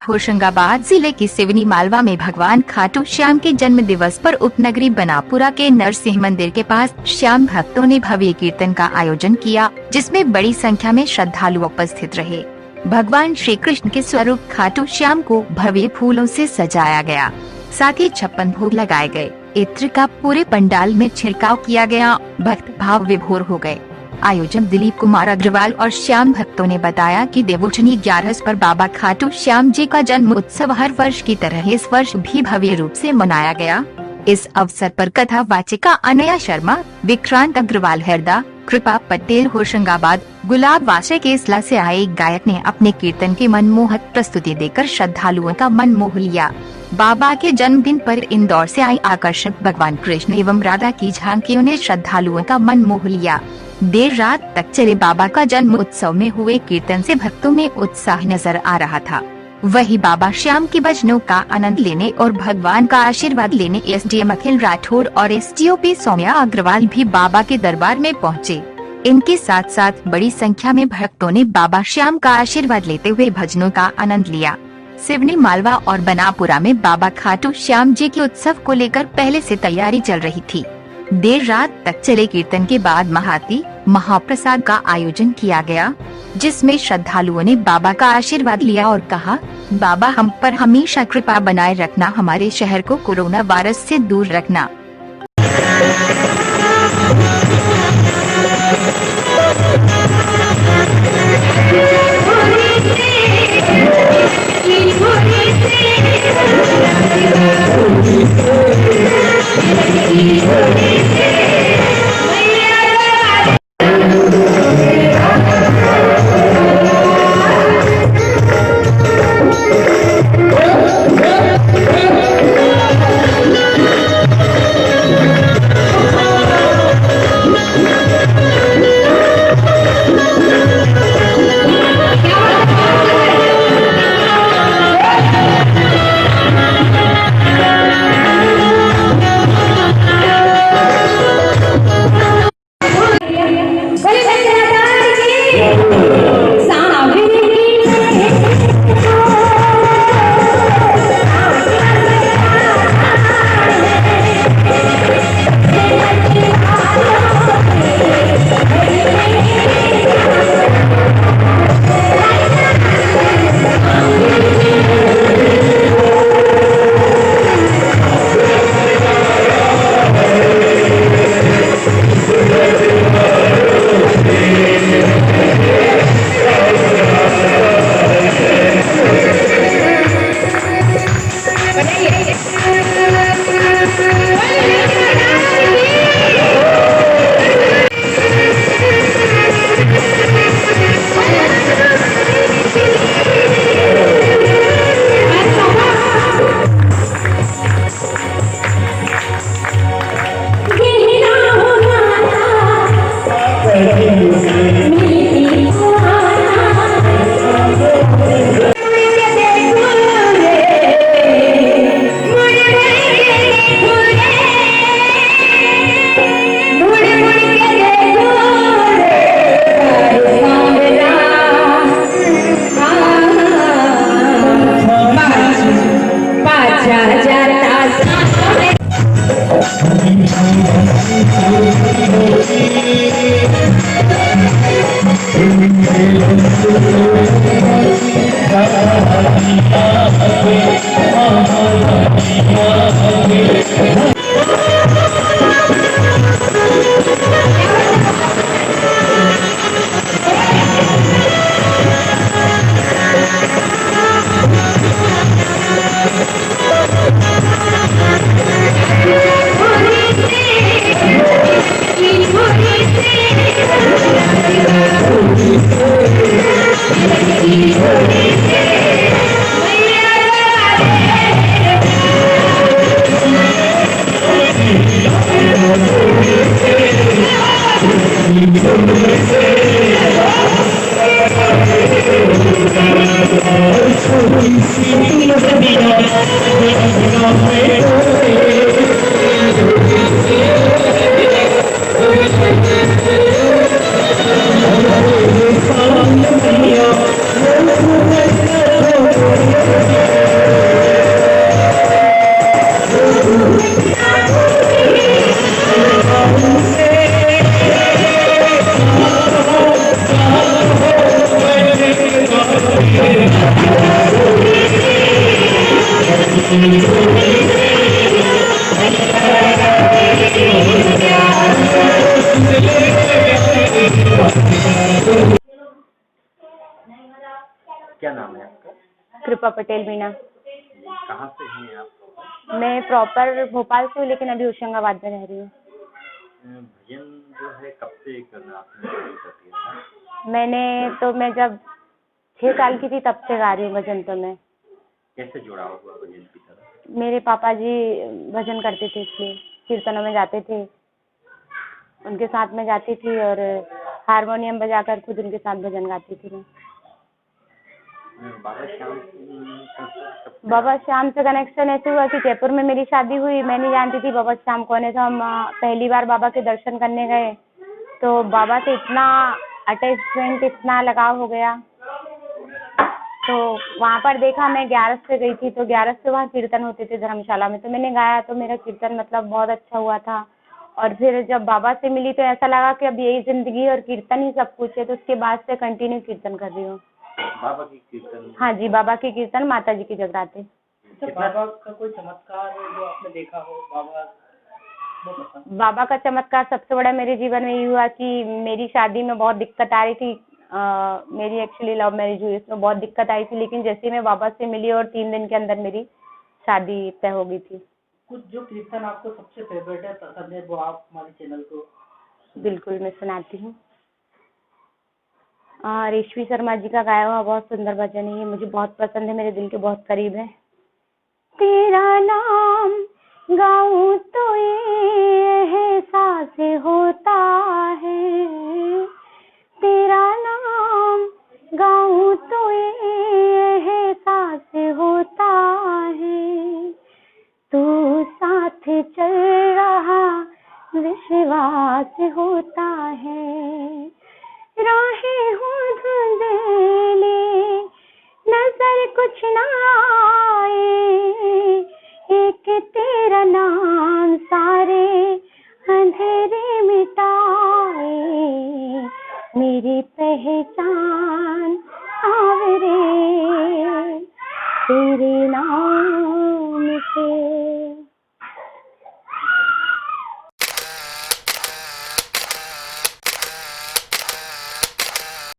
होशंगाबाद जिले की सिवनी मालवा में भगवान खाटू श्याम के जन्म दिवस पर उपनगरी बनापुरा के नरसिंह मंदिर के पास श्याम भक्तों ने भव्य कीर्तन का आयोजन किया, जिसमें बड़ी संख्या में श्रद्धालु उपस्थित रहे। भगवान श्री कृष्ण के स्वरूप खाटू श्याम को भव्य फूलों से सजाया गया, साथ ही 56 भोग लगाए गए। इत्र का पूरे पंडाल में छिड़काव किया गया। भक्त भाव विभोर हो गए। आयोजक दिलीप कुमार अग्रवाल और श्याम भक्तों ने बताया कि देवोत्सनी 11 पर बाबा खाटू श्याम जी का जन्म उत्सव हर वर्ष की तरह इस वर्ष भी भव्य रूप से मनाया गया। इस अवसर पर कथा वाचिका अनया शर्मा, विक्रांत अग्रवाल हरदा, कृपा पटेल होशंगाबाद, गुलाब वासे केसला से आए एक गायक ने अपने कीर्तन की मनमोहक प्रस्तुति देकर श्रद्धालुओं का मन मोह लिया। बाबा के जन्मदिन पर इंदौर से आई आकर्षक भगवान कृष्ण एवं राधा की झांकियों ने श्रद्धालुओं का मन मोह लिया। देर रात तक चले बाबा का जन्म उत्सव में हुए कीर्तन से भक्तों में उत्साह नजर आ रहा था। वहीं बाबा श्याम के भजनों का आनंद लेने और भगवान का आशीर्वाद लेने एसडीएम अखिल राठौड़ और एसडीओपी सौम्या अग्रवाल भी बाबा के दरबार में पहुंचे। इनके साथ साथ बड़ी संख्या में भक्तों ने बाबा श्याम का आशीर्वाद लेते हुए भजनों का आनंद लिया। सिवनी मालवा और बनापुरा में बाबा खाटू श्याम जी के उत्सव को लेकर पहले से तैयारी चल रही थी। देर रात तक चले कीर्तन के बाद महाआरती महाप्रसाद का आयोजन किया गया, जिसमें श्रद्धालुओं ने बाबा का आशीर्वाद लिया और कहा, बाबा हम पर हमेशा कृपा बनाए रखना, हमारे शहर को कोरोना वायरस से दूर रखना। पुष्पा पटेल मीना। कहाँ से हैं आप? मैं प्रॉपर भोपाल से हूँ, लेकिन अभी होशंगाबाद में रह रही हूँ। भजन जो है कब से करना आपने शुरू कर दिया था? मैं जब 6 साल की थी तब से गा रही हूँ भजन। तो मैं कैसे जुड़ा हुआ भजन की तरफ? मेरे पापा जी भजन करते थे, इसलिए कीर्तनों में जाते थे, उनके साथ में जाती थी और हारमोनियम बजाकर खुद उनके साथ भजन गाती थी मैं। बाबा श्याम से कनेक्शन ऐसे हुआ कि जयपुर में मेरी शादी हुई, मैं नहीं जानती थी बाबा श्याम कौन है। तो हम पहली बार बाबा के दर्शन करने गए, तो बाबा से इतना अटैचमेंट, इतना लगाव हो गया। तो वहाँ पर देखा, मैं 11 से गई थी, तो 11 से वहाँ कीर्तन होते थे धर्मशाला में, तो मैंने गाया, तो मेरा कीर्तन मतलब बहुत अच्छा हुआ था। और फिर जब बाबा से मिली तो ऐसा लगा कि अब यही जिंदगी और कीर्तन ही सब कुछ है। तो उसके बाद से कंटिन्यू कीर्तन कर रही हूँ। बाबा की कीर्तन? हाँ जी, बाबा की कीर्तन, माता जी की जगराते। तो बाबा का कोई चमत्कार जो आपने देखा हो? बाबा का चमत्कार सबसे बड़ा मेरे जीवन में ये हुआ कि मेरी शादी में बहुत दिक्कत आ रही थी। मेरी एक्चुअली लव मैरिज हुई, इसमें बहुत दिक्कत आई थी, लेकिन जैसे मैं बाबा से मिली और 3 दिन के अंदर मेरी शादी तय हो गई थी। कुछ जो कीर्तन आपको सबसे फेवरेट है, पसंद है, वो आप हमारे चैनल को? बिल्कुल, मैं सुनाती हूँ। रेशमी शर्मा जी का गाया हुआ बहुत सुंदर भजन है, ये मुझे बहुत पसंद है, मेरे दिल के बहुत करीब है। तेरा नाम गाऊं तो ये एहसास होता है, तेरा नाम गाऊं तो ये एहसास होता है, तू साथ चल रहा विश्वास होता है। राहें हूँ धुंधली, नजर कुछ ना आए, एक तेरा नाम सारे अंधेरे मिटाए, मेरी पहचान सावरे, तेरे नाम